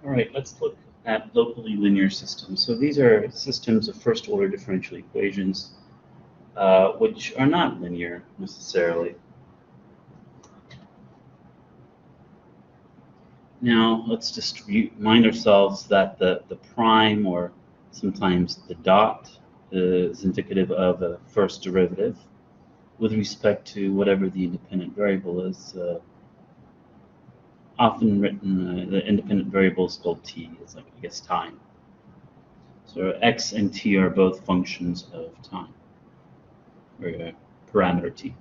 All right, let's look at locally linear systems. So these are systems of first-order differential equations, which are not linear necessarily. Now, let's just remind ourselves that the prime, or sometimes the dot, is indicative of a first derivative with respect to whatever the independent variable is. Often written, the independent variable is called t. It's like, I guess, time. So x and t are both functions of time, or parameter t.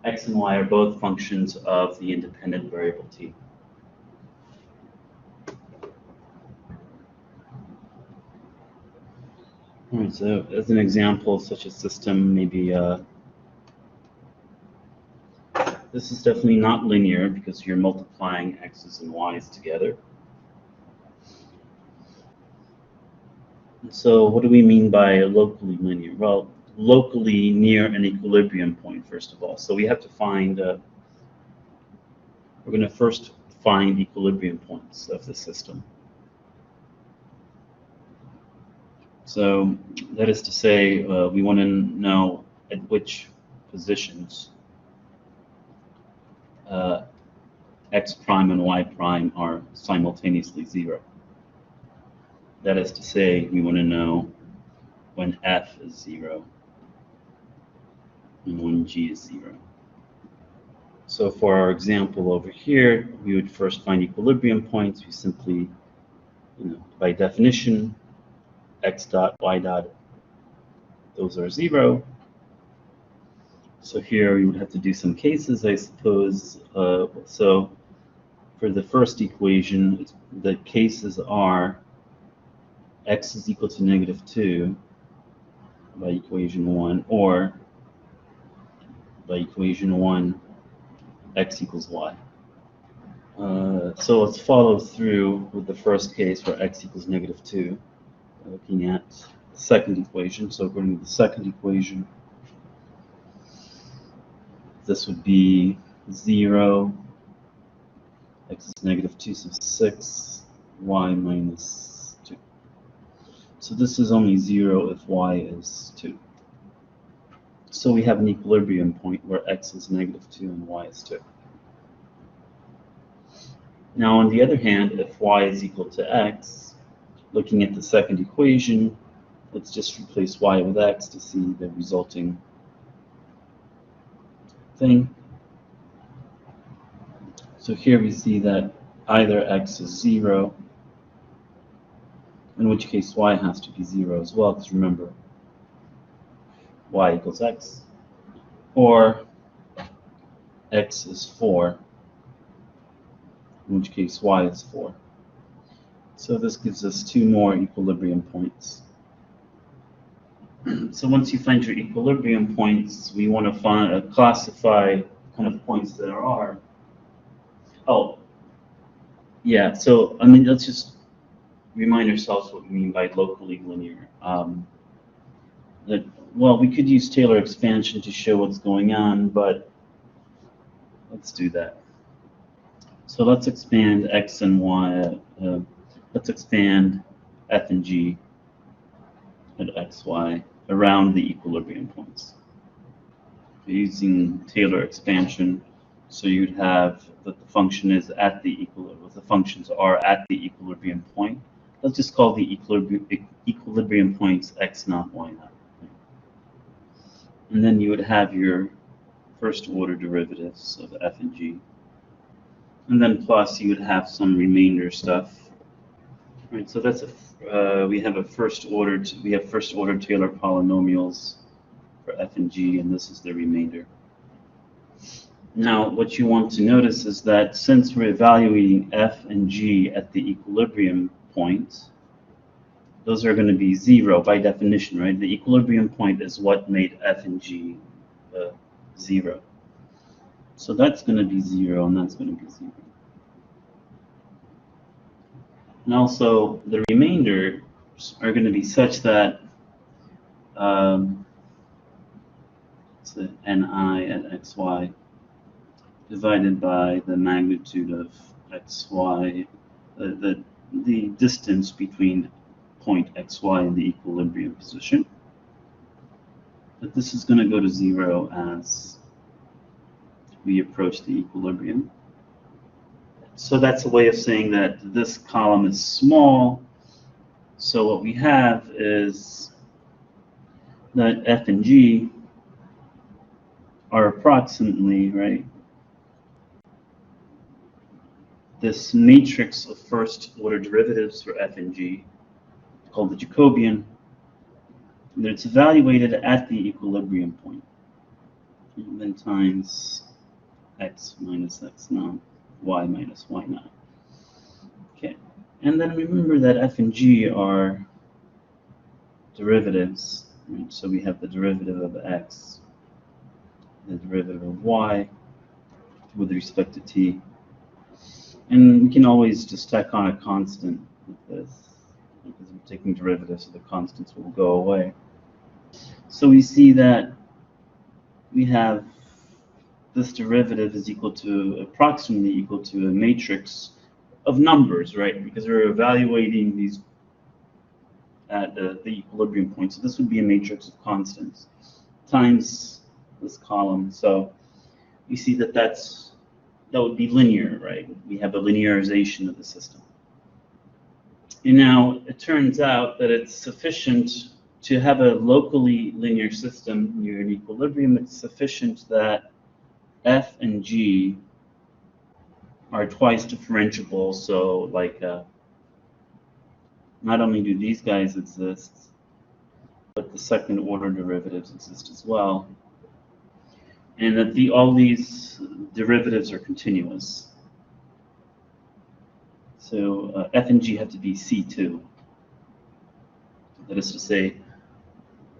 X and y are both functions of the independent variable t. All right, so as an example of such a system, maybe this is definitely not linear because you're multiplying x's and y's together. And so what do we mean by locally linear? Well, locally near an equilibrium point, first of all. So we have to find, we're going to first find equilibrium points of the system. So that is to say, we want to know at which positions x prime and y prime are simultaneously zero. That is to say, we want to know when f is 0 and when g is 0. So for our example over here, we would first find equilibrium points. We simply, by definition, x dot, y dot, those are 0. So here we would have to do some cases, I suppose. So for the first equation, the cases are x is equal to -2 by equation 1, or by equation 1, x equals y. So let's follow through with the first case where x equals -2, looking at the second equation. So according to the second equation, this would be 0, x is -2, so 6, y minus 2. So this is only 0 if y is 2. So we have an equilibrium point where x is -2 and y is 2. Now, on the other hand, if y is equal to x, looking at the second equation, let's just replace y with x to see the resulting thing. So here we see that either x is 0, in which case y has to be 0 as well, because remember, y equals x, or x is 4, in which case y is 4. So this gives us 2 more equilibrium points. So once you find your equilibrium points, we want to classify kind of points there are. Oh, yeah, so I mean, let's just remind ourselves what we mean by locally linear. Well, we could use Taylor expansion to show what's going on, but let's do that. So let's expand x and y. Let's expand f and g at x, y around the equilibrium points. Using Taylor expansion, so you'd have that the function is at the equilibrium. The functions are at the equilibrium point. Let's just call the equilibrium points x naught, y naught. And then you would have your first order derivatives of f and g. And then plus you would have some remainder stuff. Right, so that's we have first order Taylor polynomials for f and g, and this is the remainder. Now, what you want to notice is that since we're evaluating f and g at the equilibrium point, those are going to be 0 by definition, right? The equilibrium point is what made f and g 0. So that's going to be 0, and that's going to be 0. And also, the remainder are going to be such that it's ni at xy divided by the magnitude of xy, the distance between point xy and the equilibrium position. But this is going to go to 0 as we approach the equilibrium. So that's a way of saying that this column is small. So what we have is that f and g are approximately, right, this matrix of first order derivatives for f and g, called the Jacobian, and it's evaluated at the equilibrium point, and then times x minus x naught, y minus y naught. Okay, and then remember that f and g are derivatives, right? So we have the derivative of x, the derivative of y with respect to t. And we can always just tack on a constant with this, because we're taking derivatives, so the constants will go away. So we see that we have this derivative is equal to, approximately equal to a matrix of numbers, right? Because we're evaluating these at the equilibrium point. So this would be a matrix of constants times this column. So you see that that would be linear, right? We have a linearization of the system. And now it turns out that it's sufficient to have a locally linear system near an equilibrium. It's sufficient that f and g are twice differentiable. So like not only do these guys exist, but the second order derivatives exist as well. And that all these derivatives are continuous. So f and g have to be C2. That is to say,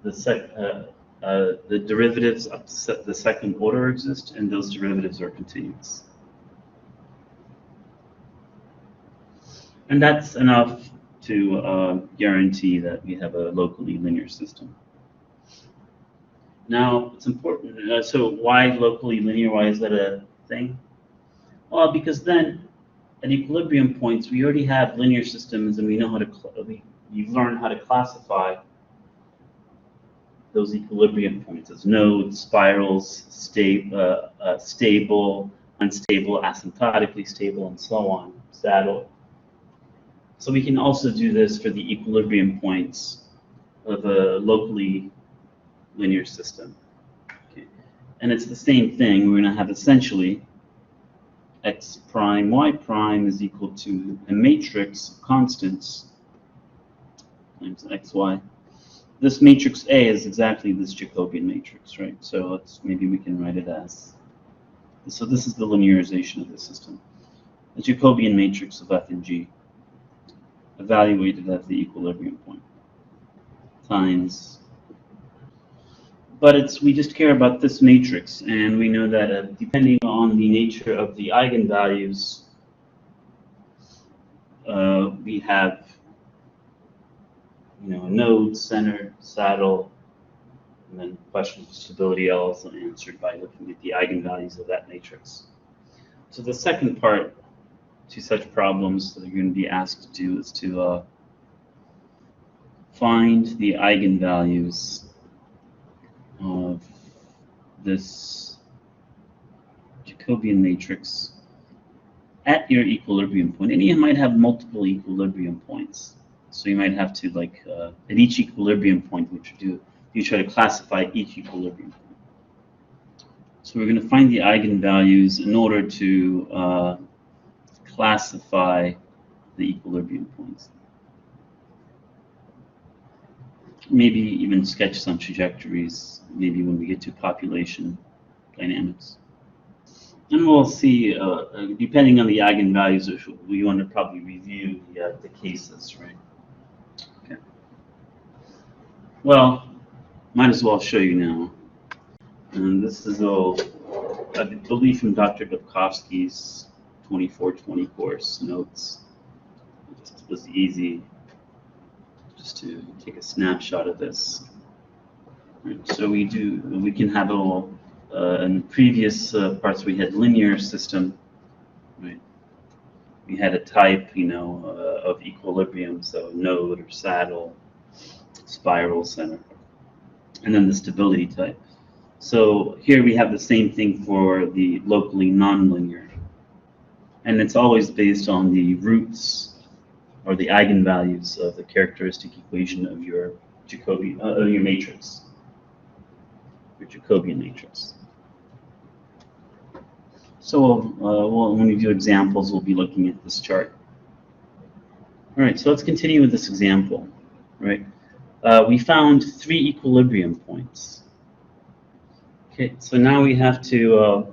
the derivatives up to the second order exist, and those derivatives are continuous. And that's enough to guarantee that we have a locally linear system. Now, it's important, so why locally linear? Why is that a thing? Well, because then at equilibrium points, we already have linear systems, and we know how to, we've learned how to classify those equilibrium points as nodes, spirals, stable, unstable, asymptotically stable, and so on, saddle. So we can also do this for the equilibrium points of a locally linear system. Okay. And it's the same thing. We're going to have essentially x prime, y prime is equal to a matrix of constants times xy. This matrix A is exactly this Jacobian matrix, right? So maybe we can write it as, so this is the linearization of the system. The Jacobian matrix of f and g evaluated at the equilibrium point times, but we just care about this matrix, and we know that depending on the nature of the eigenvalues, we have, a node, center, saddle, and then questions of stability are also answered by looking at the eigenvalues of that matrix. So the second part to such problems that you're going to be asked to do is to find the eigenvalues of this Jacobian matrix at your equilibrium point. And you might have multiple equilibrium points. So you might have to, like, at each equilibrium point, you try to classify each equilibrium point. So we're going to find the eigenvalues in order to classify the equilibrium points. Maybe even sketch some trajectories, maybe when we get to population dynamics. And we'll see, depending on the eigenvalues, we want to probably review the cases, right? Okay. Well, might as well show you now. And this is all, I believe, from Dr. Dubkovsky's 2420 course notes. It was easy just to take a snapshot of this. Right. So we can have all, in previous parts we had linear system, right? we had a type, of equilibrium, so node or saddle, spiral, center, and then the stability type. So here we have the same thing for the locally nonlinear, and it's always based on the roots or the eigenvalues of the characteristic equation of your Jacobian, your matrix, your Jacobian matrix. So when we do examples, we'll be looking at this chart. All right, so let's continue with this example. Right, we found 3 equilibrium points. Okay, so now we have to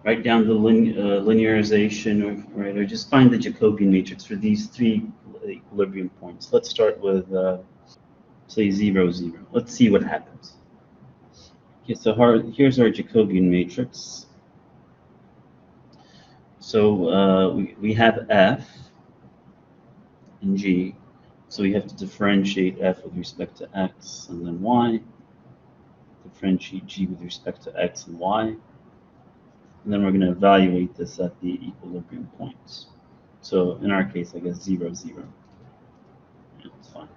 write down the linearization, or just find the Jacobian matrix for these 3 equilibrium points. Let's start with, say, 0, 0. Let's see what happens. Okay, so here's our Jacobian matrix. So we have F and G. So we have to differentiate F with respect to X and then Y. Differentiate G with respect to X and Y. And then we're going to evaluate this at the equilibrium points. So in our case, I guess 0, 0. Yeah, it's fine.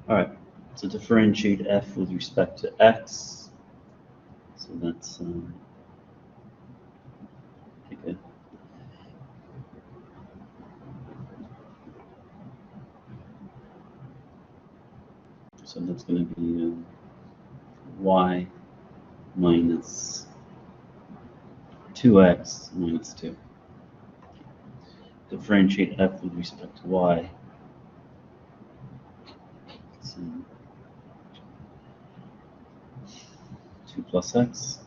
All right, so differentiate F with respect to X. So that's okay. So that's going to be Y minus 2X minus 2. Differentiate F with respect to Y. So 2 plus X.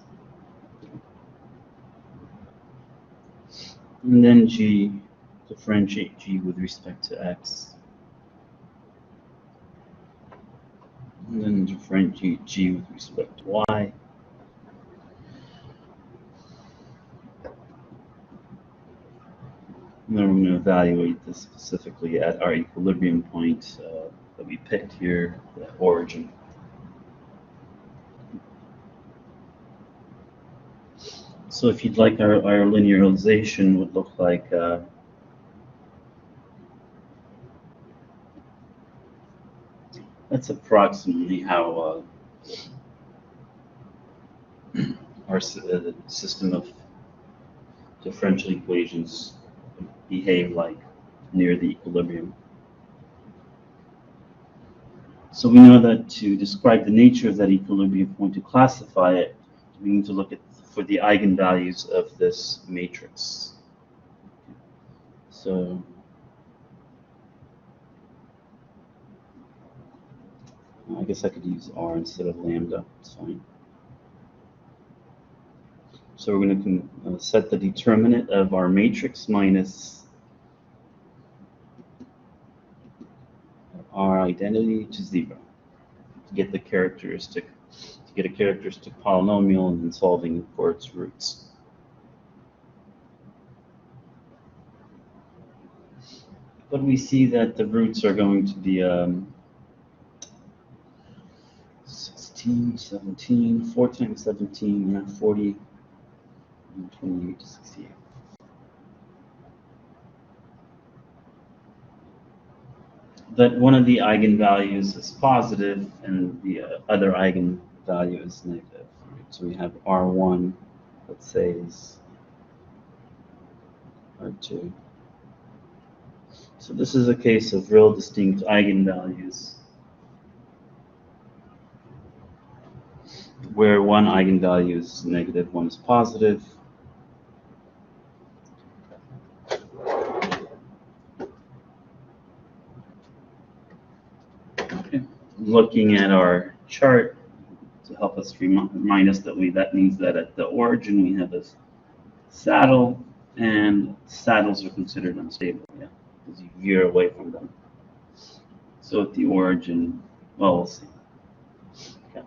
And then G, differentiate G with respect to X. And then differentiate G with respect to Y. And then we're going to evaluate this specifically at our equilibrium point that we picked here, the origin. So if you'd like, our linearization would look like that's approximately how our system of differential equations behave like near the equilibrium. So we know that to describe the nature of that equilibrium point, to classify it, we need to look for the eigenvalues of this matrix. So I guess I could use R instead of lambda, it's fine. So we're going to set the determinant of our matrix minus our identity to 0 to get the characteristic, to get a characteristic polynomial and then solving for its roots. But we see that the roots are going to be 16, 17, 4 times 17, yeah, 40, and 28 to 68. That one of the eigenvalues is positive and the other eigenvalue is negative. Right? So we have R1, let's say, is R2. So this is a case of real distinct eigenvalues, where one eigenvalue is negative, one is positive. Okay. Looking at our chart to help us remind us that that means that at the origin we have a saddle, and saddles are considered unstable, yeah, because you veer away from them. So at the origin, well, we'll see. Okay.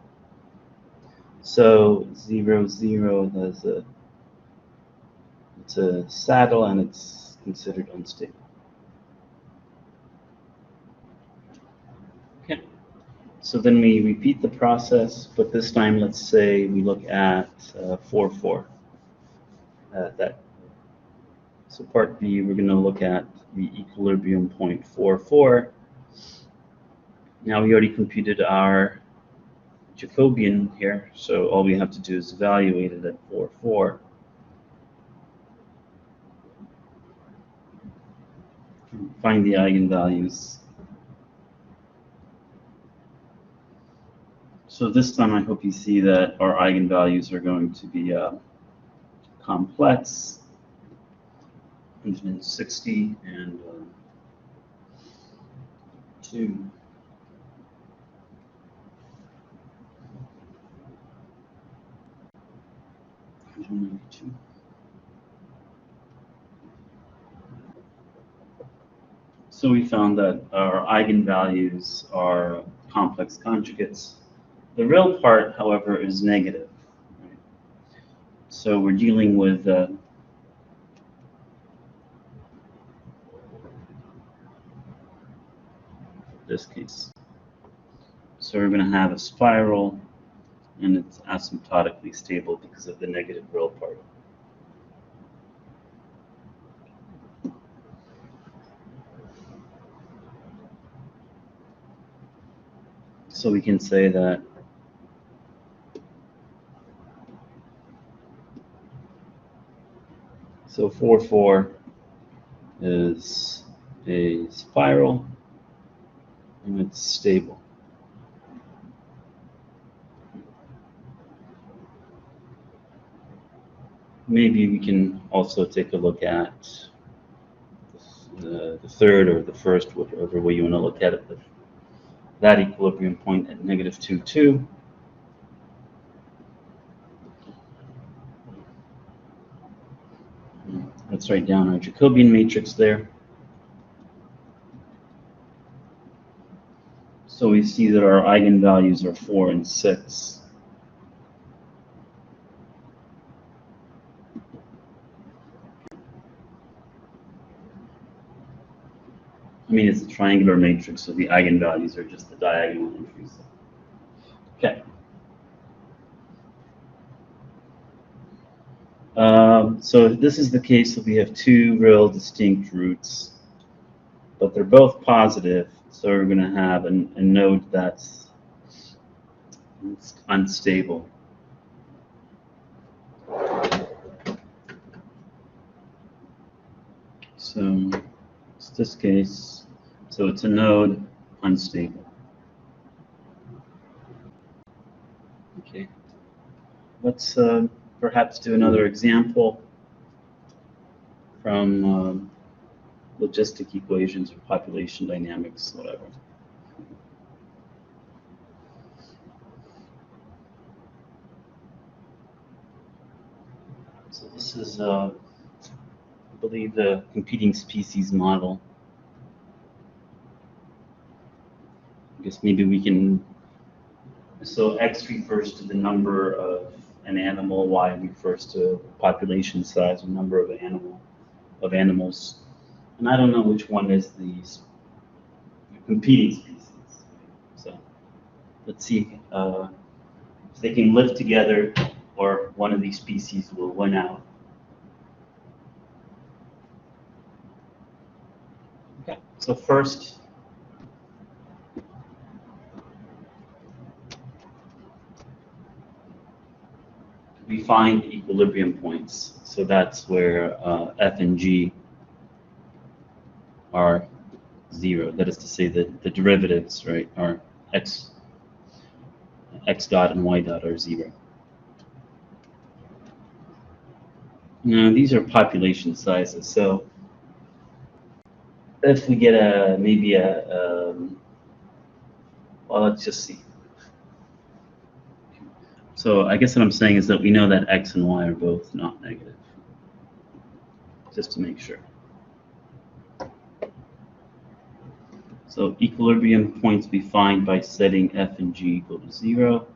So 0, 0, it's a saddle and it's considered unstable. Okay. So then we repeat the process, but this time let's say we look at 4, 4. That So part B, we're going to look at the equilibrium point 4,4. Now we already computed our Jacobian here, so all we have to do is evaluate it at 4,4. Find the eigenvalues. So this time I hope you see that our eigenvalues are going to be complex, 160 and 2. 192. So we found that our eigenvalues are complex conjugates. The real part, however, is negative. Right? So we're dealing with this case. So we're going to have a spiral, and it's asymptotically stable because of the negative real part. So we can say that so 4,4 is a spiral, and it's stable. Maybe we can also take a look at the third or the first, whatever way you want to look at it, that equilibrium point at negative 2, 2. Let's write down our Jacobian matrix there. So we see that our eigenvalues are 4 and 6. I mean, it's a triangular matrix, so the eigenvalues are just the diagonal entries. Okay. So this is the case that we have two real distinct roots, but they're both positive, so we're going to have a node that's unstable. So it's this case, so it's a node unstable. Okay, let's perhaps do another example from logistic equations or population dynamics, whatever. So this is, I believe, the competing species model. I guess maybe we can, so X refers to the number of an animal, Y refers to population size or number of animals. And I don't know which one is the competing species. So let's see if they can live together or one of these species will win out. Okay, so first, we find equilibrium points. So that's where F and G are 0. That is to say that the derivatives, right, are x dot and y dot are 0. Now these are population sizes. So if we get well, let's just see. So I guess what I'm saying is that we know that x and y are both not negative, just to make sure. So equilibrium points we find by setting f and g equal to 0.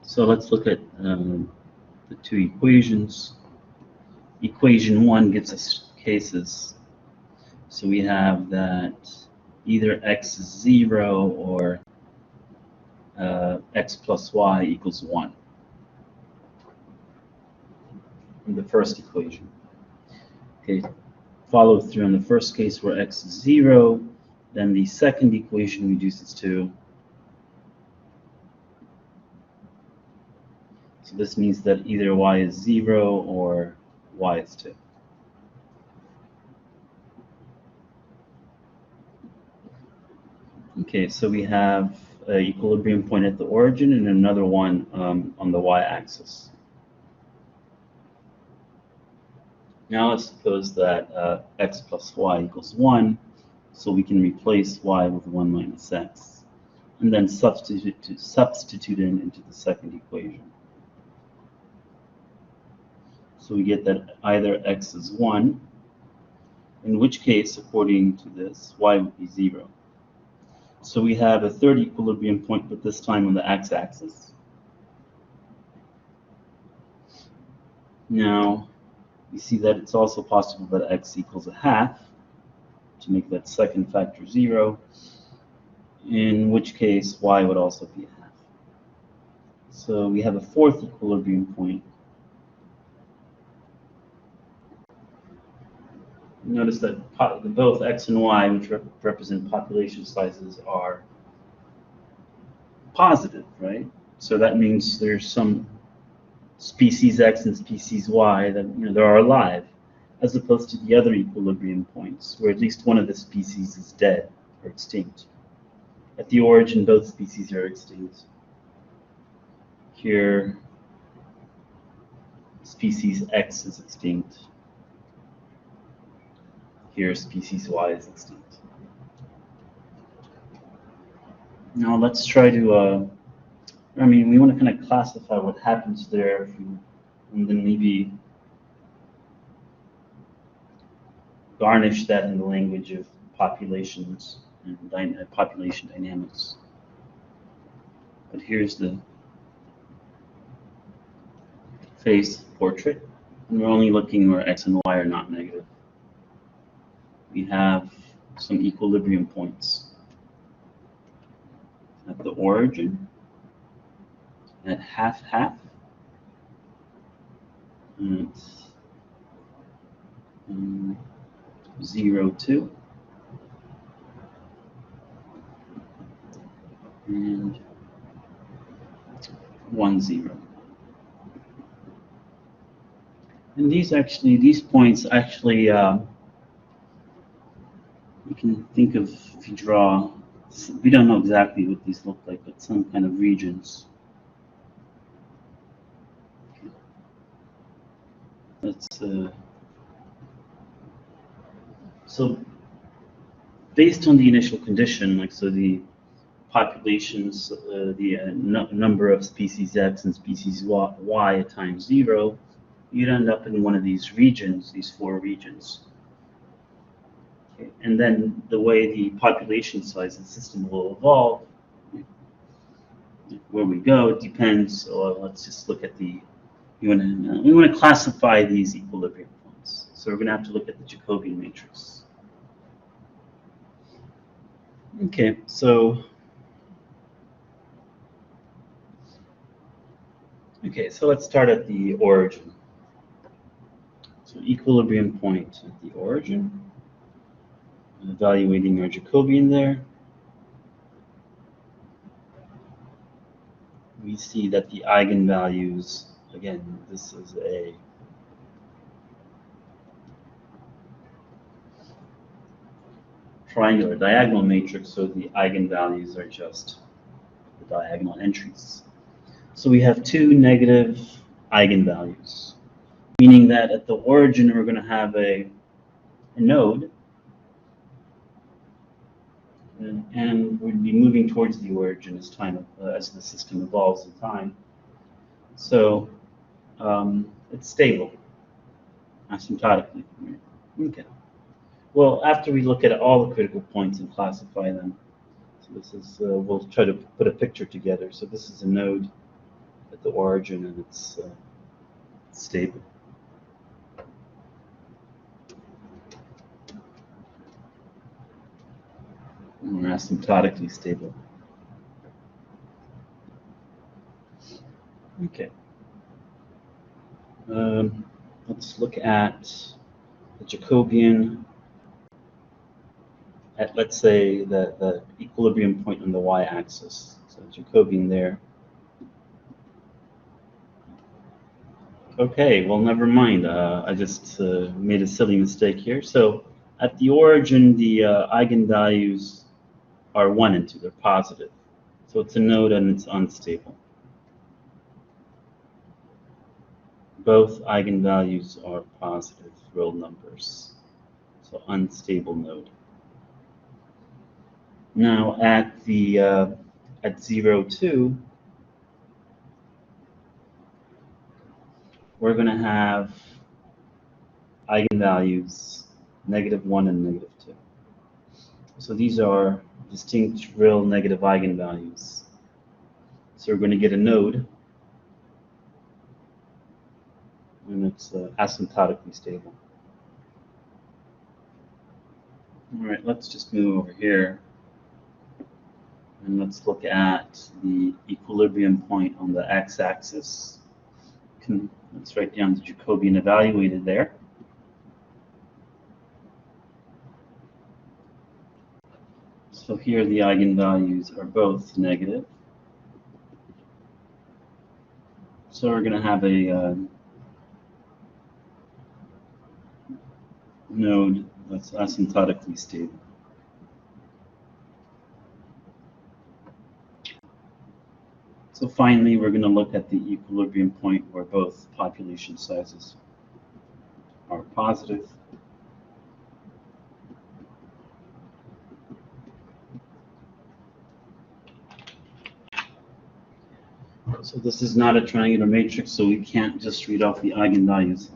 So let's look at the two equations. Equation 1 gives us cases. So we have that either x is 0 or x plus y equals 1. in the first equation. Okay, follow through in the first case where x is 0, then the second equation reduces to, so this means that either y is 0 or y is 2. Okay, so we have an equilibrium point at the origin and another one on the y-axis. Now let's suppose that x plus y equals 1, so we can replace y with 1 minus x, and then substitute in into the second equation. So we get that either x is 1, in which case, according to this, y would be 0. So we have a third equilibrium point, but this time on the x-axis. Now, we see that it's also possible that x equals a half, to make that second factor 0, in which case y would also be a half. So we have a fourth equilibrium point. Notice that both x and y, which represent population sizes, are positive, right? So that means there's some species x and species y that they are alive, as opposed to the other equilibrium points, where at least one of the species is dead or extinct. At the origin, both species are extinct. Here, species x is extinct. Here, species y is extinct. Now let's try to, we want to kind of classify what happens there, and then maybe garnish that in the language of populations and population dynamics. But here's the phase portrait, and we're only looking where x and y are not negative. We have some equilibrium points at the origin, at half-half, and 0, 2, and 1, 0. And these points actually, you can think of, if you draw, we don't know exactly what these look like, but some kind of regions. Let's, so based on the initial condition, so the populations, the number of species x and species y at time 0, you'd end up in one of these regions, these 4 regions. Okay. And then the way the population size of the system will evolve, where we go, depends. So let's just look at we want to classify these equilibrium points. So we're going to have to look at the Jacobian matrix. Okay, so let's start at the origin. So equilibrium point at the origin. Evaluating our Jacobian there. We see that the eigenvalues, again, this is a triangular diagonal matrix, so the eigenvalues are just the diagonal entries. So we have 2 negative eigenvalues, meaning that at the origin we're going to have a node, and we'd be moving towards the origin as the system evolves in time. So it's stable asymptotically. Okay. Well, after we look at all the critical points and classify them, so this is we'll try to put a picture together. So this is a node at the origin, and it's stable. And we're asymptotically stable. Okay. Let's look at the Jacobian at, let's say, the equilibrium point on the y-axis. So Jacobian there. Okay, well, never mind. I just made a silly mistake here. So at the origin, the eigenvalues are 1 and 2. They're positive. So it's a node and it's unstable. Both eigenvalues are positive real numbers. So unstable node. Now at the at 0, 2, we're going to have eigenvalues -1 and -2. So these are distinct real negative eigenvalues. So we're going to get a node, and it's asymptotically stable. All right, let's just move over here, and let's look at the equilibrium point on the x-axis. Let's write down the Jacobian evaluated there. So here the eigenvalues are both negative. So we're going to have a node that's asymptotically stable. So finally, we're going to look at the equilibrium point where both population sizes are positive. So this is not a triangular matrix, so we can't just read off the eigenvalues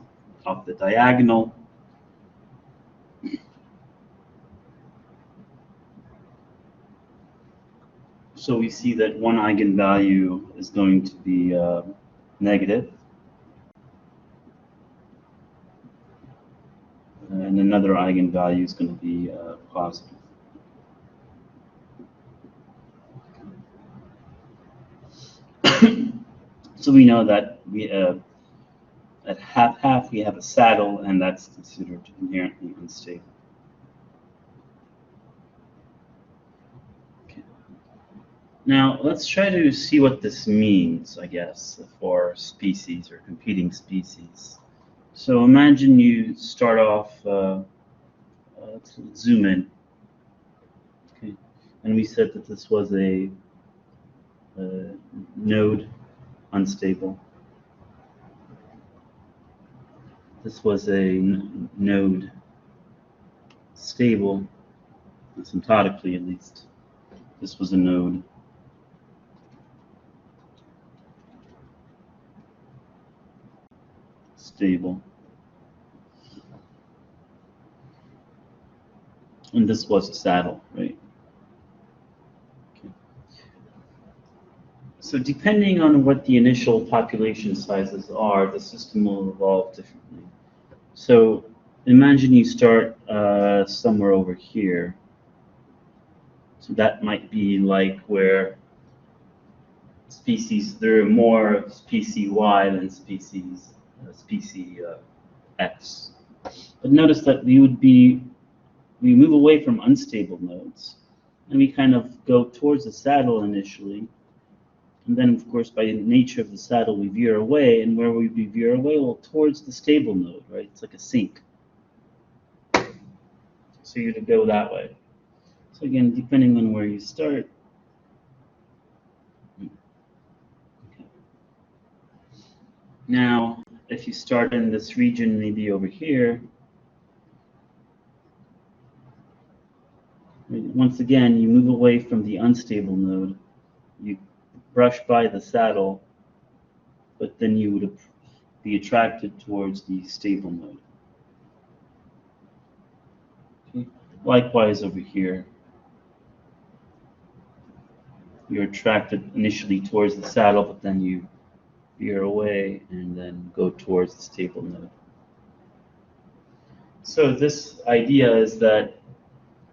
off the diagonal. So we see that one eigenvalue is going to be negative, and another eigenvalue is going to be positive. So we know that we at half we have a saddle, and that's considered inherently unstable. Okay. Now let's try to see what this means, I guess, for species or competing species. So imagine you start off, let's zoom in, okay, and we said that this was a node unstable. This was a node stable, asymptotically at least. This was a node stable. And this was a saddle, right? Okay. So depending on what the initial population sizes are, the system will evolve differently. So imagine you start somewhere over here. So that might be like where there are more species Y than species X. But notice that we move away from unstable nodes, and we kind of go towards the saddle initially, and then of course by the nature of the saddle we veer away, and where we veer away? Well, towards the stable node, right? It's like a sink. So you would go that way. So again, depending on where you start. Okay. Now, if you start in this region, maybe over here, once again, you move away from the unstable node, you brush by the saddle, but then you would be attracted towards the stable node. Okay. Likewise over here, you're attracted initially towards the saddle, but then you veer away and then go towards the stable node. So this idea is that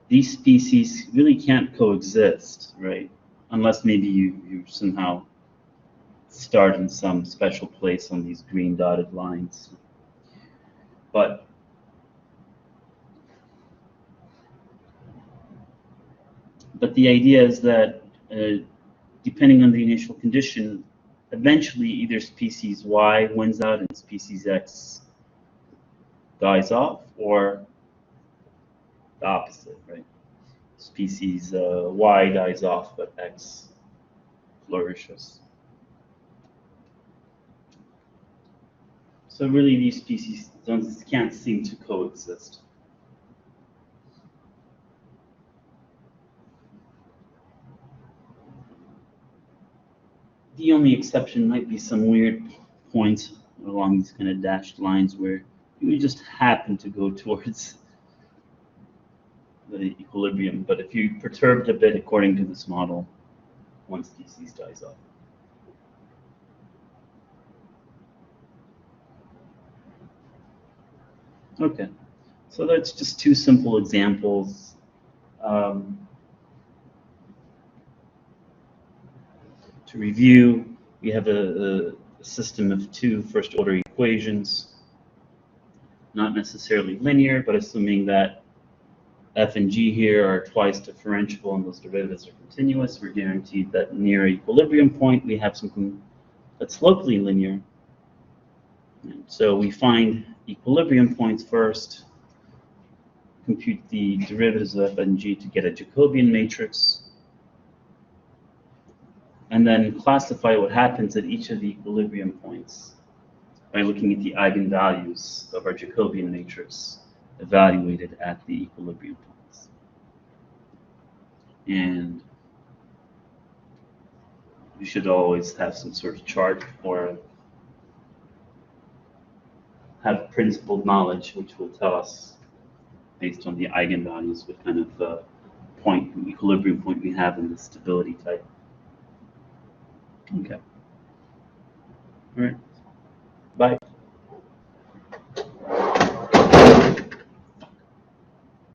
these species really can't coexist, right? Unless maybe you somehow start in some special place on these green dotted lines. But the idea is that depending on the initial condition, eventually either species Y wins out and species X dies off, or the opposite, right? Species Y dies off, but X flourishes. So really, these species can't seem to coexist. The only exception might be some weird points along these kind of dashed lines where you just happen to go towards the equilibrium. But if you perturbed a bit according to this model, one species dies off. Okay, so that's just two simple examples. To review, we have a system of two first-order equations, not necessarily linear, but assuming that f and g here are twice differentiable and those derivatives are continuous, we're guaranteed that near equilibrium point we have something that's locally linear. And so we find equilibrium points first, compute the derivatives of f and g to get a Jacobian matrix, and then classify what happens at each of the equilibrium points by looking at the eigenvalues of our Jacobian matrix evaluated at the equilibrium points. And you should always have some sort of chart or have principled knowledge which will tell us, based on the eigenvalues, what kind of equilibrium point we have in the stability type. Okay. All right. Bye.